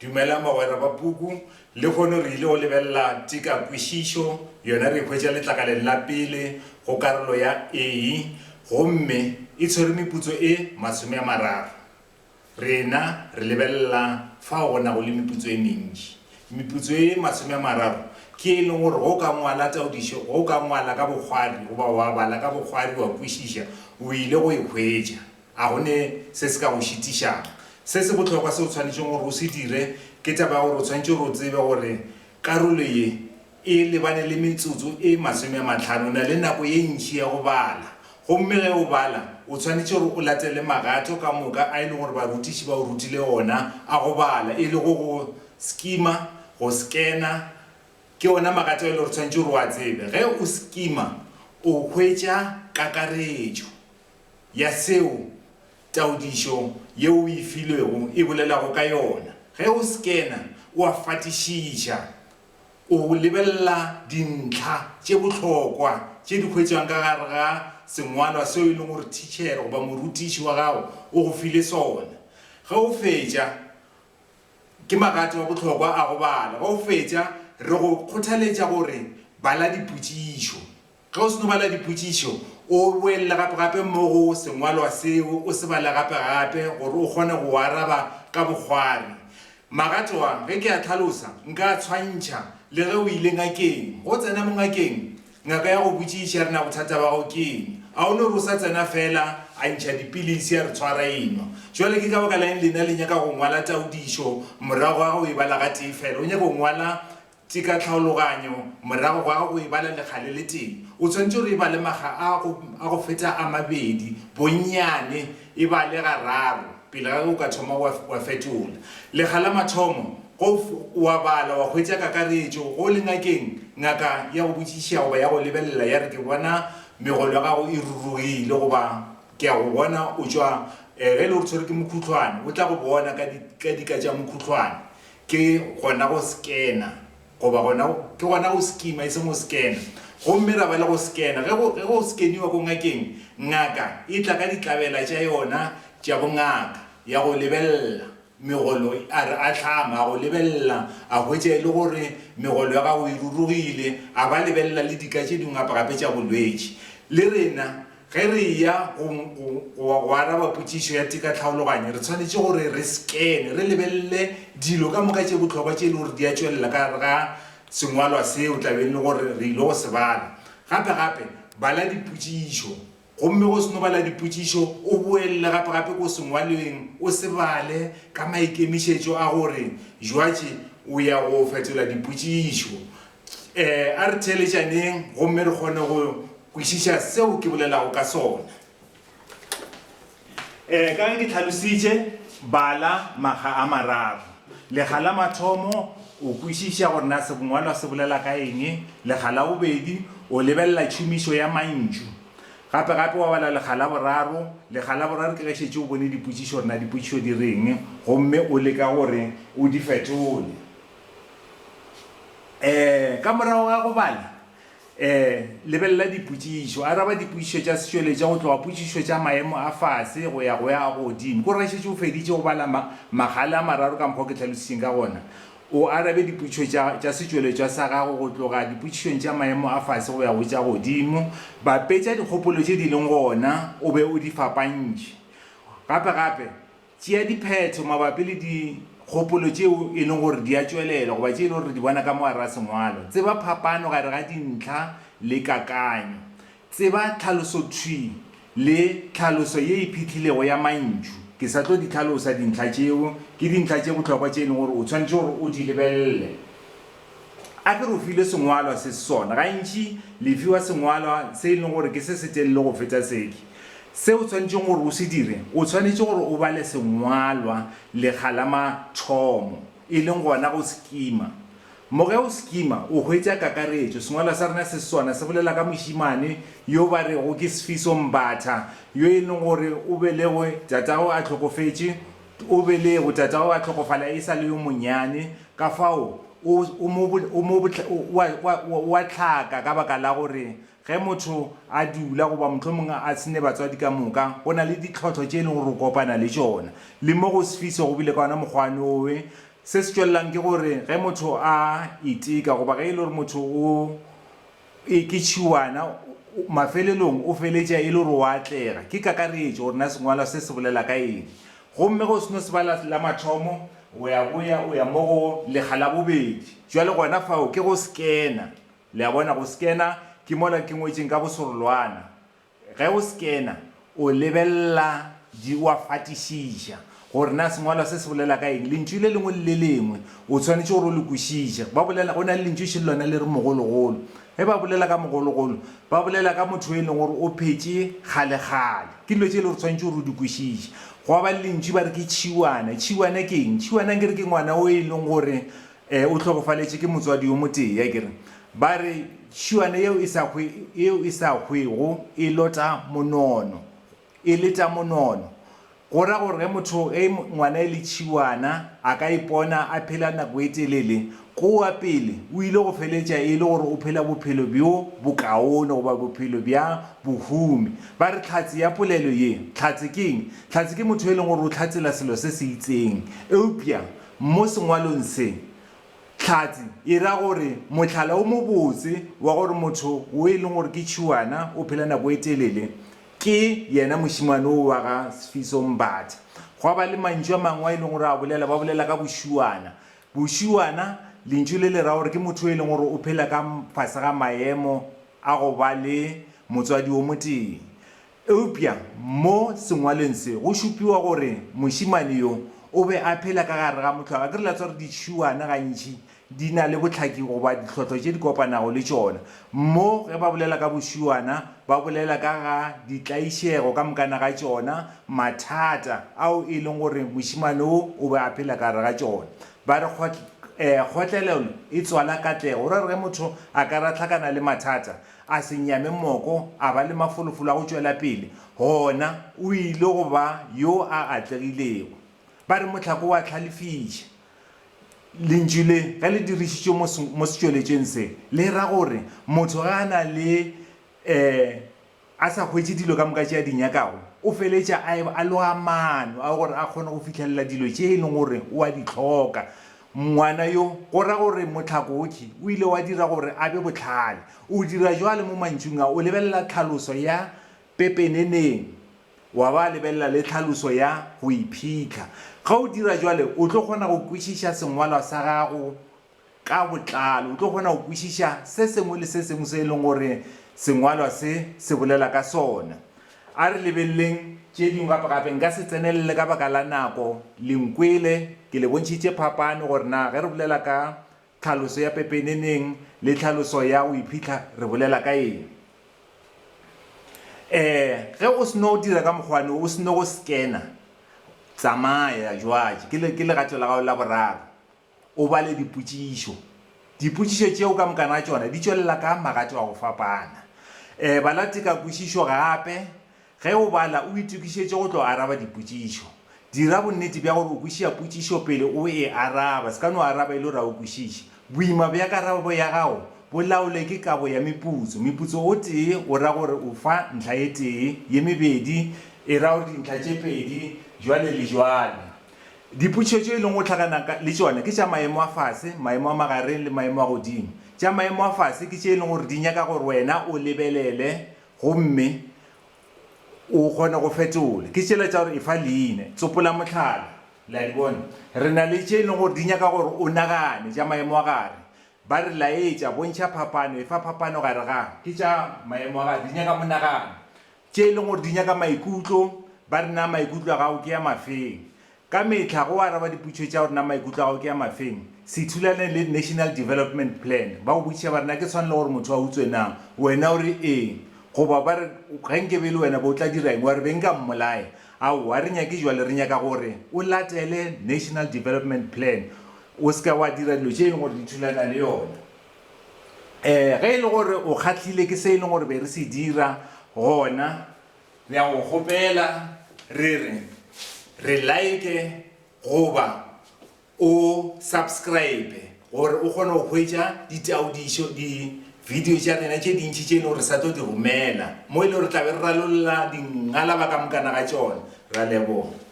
Dumela mogwera ba puku le kgone re ile go lebella Tekakwešišo yona re hwetša letlakaleng la pele go karolo ya A gomme e tshwere meputso e 30. Rena re lebella fa go na go le meputso e mentši. Meputso e 30 ke e leng gore go ka ngwala taodišo go ka ngwala ka bogwari goba wa bala ka bogwari wa kwešiša o ile go e hwetša a gone se se ka go šitišang. Se se bohlokwa se o tshwanetseng gore o se dire ke taba gore o tshwanetse gore o tsebe gore karolo ye e lebane le metsotso e 50 na le nako ye ntši ya go bala. Gomme ge o bala o tshwanetse gore o latele magato ka moka a ile gore barutiši ba o rutile ona a go bala e le go sekima go sekena ke ona magato e le gore tshwanetse gore o a tsebe. Ge o sekima o hwetša kakaretšo ya seo taodišo yeo e filwego e bolelago ka yona. Ge o sekena o a fatišiša o lebella dintlha tše bohlokwa tše di hwetšwang ka gare ga sengwalwa seo e leng gore teacher goba morutiši wa gago o go file sona. Ge o fetša ke magato wa bohlokwa a go bala. Ge o fetša re go kgothaletša gore bala dipotšišo. Ge o seno bala dipotšišo o boela gape mo go sengwalwa seo o se bala gape gore o kgone go araba ka bogwari. Magato wa ge ke a tlhalosa nka tshwantšha le ge o ile ngakeng go tsena mo ngakeng ngaka ya go botšiša rena bothata ba go keng a o ne re o sa tsena fela a ntšha dipilisi ya re tshwara enwa. Jwale ke ka baka la lena le nyaka go ngwala taodišo morago ga go e bala ga tee fela o nyaka go ngwala tekatlhaologanyo morago ga go e bala lekgale le teng. O tshwanetse gore e bale maga a go feta a 2 bonnyane e bale gararo pele ga o ka thoma wa fetola. Lekgala mathomo go wa bala wa hwetša kakaretšo go le ngakeng ngaka ya go botšiša goba ya go lebella ya re ke bona megolo ya gago e rurugile goba ke a go bona o tšwa ge le gore tshwere ke mokhutlwane o tla go bona ka dika tša mokhutlwane ke gona go sekena goba ke gona go sekima e se mo sekena. Gomme ra ba le go sekena ge go sekeniwa ko ngakeng ngaka e tla ka ditlabela tša yona tša bongaka ya go lebella megolo a re a tlhama a go lebella a hwetša e le gore megolo ya gago e rurugile a ba lebella le dika tše dingwe gape tša bolwetši. Le rena ge re ya go araba potšišo ya tekatlhaologanyo re tshwanetse gore re sekene re lebelle dilo ka moka tše bohlokwa tše e le gore di a tšwelela ka gare ga sengwalwa seo tlabeng le gore re ile go se bala. Gape bala dipotšišo gomme go seno bala dipotšišo o boelle gape ko sengwalweng o se bale ka maikemišetšo a gore jwatše o ya go fetola dipotšišo. A re theeletšaneng gomme re kgone go kwešiša seo ke bolelago ka sona. Ka ge ke tlhalositše bala maga a 3. Lekgala mathomo o kwešiša gore na sengwalwa se bolela ka eng. Lekgala bobedi o lebella tšhomišo ya mantšu. Gape wa bala lekgala boraro. Lekgala boraro ke ge šetše o bone dipotšišo gore na dipotšišo di reng gomme o leka gore o di fetole. Ka morago ga go bala lebella dipotšišo araba dipotšišo tša setšweletšwa go tloga potšišo tša maemo a fase go ya a godimo. Ko re šetše o feditše go bala magala a 3 ka mokgwa ke tlhalositšeng ka gona o arabe dipotšišo tša setšweletšwa sa gago go tloga dipotšišong tša maemo a fase go ya go tša godimo. Bapetša dikgopolo tše di leng gona o be o di fapantše. Gape tšea diphetho mabapi le dikgopolo tšeo e leng gore di a tšwelela goba tše e le gore di bona ka mogare ga sengwalo. Tseba phapano gare ga dintlha le kakanyo. Tseba tlhaloso-thwi le tlhaloso ye e phihlilego ya mantšu. Ke sa tlo di tlhalosa dintlha tšeo ke dintlha tše bohlokwa tše e leng gore o tshwanetse gore o di lebelle. A ke re o file sengwalwa se sona gantši lefiwa sengwalwa se e leng gore ke se se telele go feta seke. Se o tshwanetseng gore o se dire o tshwanetse gore o bale sengwalwa lekgala mathomo e leng gona go sekima. Mo ge o sekima o hwetša kakaretšo sengwalwa sa rena se sona se bolela ka mošimane yo ba rego ke Sefiso Mbatha yo e leng gore o belegwe tatago a tlhokofetše o belego tatago a tlhokofala e sa le yo monyane ka fao wa tlhaka ka baka la gore ge motho a dula goba mohlomong a sene batswadi ka moka go na le ditlhotlho tše e leng gore o kopana le tšona. Le mo go Sefiso go bile ka ona mokgwane owe se se tšwelelang ke gore ge motho a iteka goba ge e le gore motho o ke tšhiwana mafelelong o feletša e le gore o atlega ke kakaretšo gore na sengwala se se bolela ka eng gomme go seno se bala la mathomo o ya mo go lekga la bobedi jwale gona fao ke go sekena le a bona go sekena ke mola ke ngwetšeng ka bosorolwana ge o sekena o lebelela di wa fatišiša gore na sengwalwa se se bolela ka eng lentšu le lengwe le lengwe o tshwanetse gore o le kwešiša ba bolela go na le lentšu še lona le re mogologolo ge ba bolela ka mogologolo ba bolela ka motho e leng gore o phetse kgale-kgale ke dilo tše e le gore tshwanetse gore o di kwešiša go ba lentšu ba re ke tšhiwana ke eng tšhiwana ke re ke ngwana o e leng gore o tlhogofaletše ke motswadi yo motee ya kere ba re tšhiwana yeo e sa hwego e lota monono e leta monono go ra gore ge motho ngwana e le tšhiwana a ka ipona a phela nako e telele go wa pele o ile go feletša e le gore o phela bophelo bjo bokaone goba bophelo bja bohumi ba re tlhatse ya polelo ye tlhatse ke eng tlhatse ke motho e leng gore o tlhatsela selo se se itseng eupša mo sengwalong se tlhatse e ra gore mohlala o mobotse wa gore motho o e leng gore ke tšhiwana o phela nako e telele ke yena mošimane o wa ga Sifiso Mbatha go ba le mantšu a mangwe a e leng gore a bolela ba bolela ka bošiwana lentšu le ra gore ke motho e leng gore o phela ka fase ga maemo a go ba le motswadi o moteng eupša mo sengwaleng se go šupiwa gore mošimane yo o be a phela ka gare ga mohlwa ke re latsa gore ditšhiwana gantši di na le botlhaki goba ditlhotlho tše di kopanago le tšona mo ge ba bolela ka bošiwana ba bolela ka ga ditlaišego ka mokana ga tšona mathata ao e leng gore mošimane o be a phela ka gare ga tšona ba re kgotlelelo e tswala katlego ra re ge motho a ka ratlhakana le mathata a se nyame moko a ba le mafolofolo a go tšwela pele gona o ile go ba yo a atlegilego ba re mohlako wa tlhalefiša lentšu le ge le dirišitšwe mo setšweletšeng se le ra gore motho ga a na le a sa hwetše dilo ka moka tše a dinyakago o feletša a loga maano a gore a kgone go fitlhelela dilo tše e leng gore o a di tlhoka ngwana yo go ra gore mohlakoki o ile wa dira gore a be bohlale o dira jwale mo mantšung a o lebelela tlhaloso ya pepeneneng wa ba lebelela le tlhaloso ya go iphitlha ga o dira jwale o tlo kgona go kwešiša sengwalwa sa gago ka botlalo o tlo kgona go kwešiša se sengwe le se sengwe se e leng gore sengwalwa se bolela ka sona a re lebeleleng tše dingwe gape-gape nka se tsenelele ka baka la nako lenkwele ke le bontšhitše phapano gore na ge re bolela ka tlhaloso ya pepeneneng le tlhaloso ya go iphitlha re bolela ka eng ge o seno o dira ka mokgwane o seno go sekena tsamaya jwatše ke legato la gago la boraro o bale dipotšišo tšeo ka mokana tšona di tšwelela ka magato a go fapana bala tekakwešišo gape ge o bala o itukišetše go tlo araba dipotšišo dira bonnete bja gore o kwešiša potšišo pele o e araba se ka no araba e le gore a o kwešiše boima bja karabo ya gago bo laole ke kabo ya meputso o tee o ra gore o fa ntlha e tee ye mebedi e ra gore dintlha tše pedi jwale le jwale dipotšišo tše e leng go tlhakana le tšone ke tša maemo a fase maemo a magareng le maemo a godimo tša maemo a fase ke tše e leng gore di nyaka gore wena o lebelele gomme o kgone go fetola ke tšela tša gore e fa leine tsopola mohlala la di bona re na le tše e leng gore di nyaka gore o nagane tša maemo a gare ba re laetša bontšha phapano e fa phapano gare ga ke tša maemo a gare di nyaka monagane tše e leng gore di nyaka maikutlo ba re na maikutlo a gago ke ya mafeng ka metlha go araba dipotšišo tša gore na maikutlo a gago ke ya mafeng se thulane le national development plan ba go botšiša ba rena ke tshwane le gore motho a utswe na wena o re eng goba ba re ge nke be le wena ba o tla dira eng wa re beng ka mmolae ao a re nyake jwale re nyaka gore o latele national development plan o se ka wa dira dilo tše e leng gore di thulana le yona ge e le gore o kgahlile ke se e leng gore be re se dira gona re ya go kgopela re like goba o subscribe gore o kgone go hwetša ditaudišo video tša rena tše dintšhi tše e leng gore sa tlo di romela mo e le gore tla be re ralolla dingala ba ka mokana ga tšone ra leboga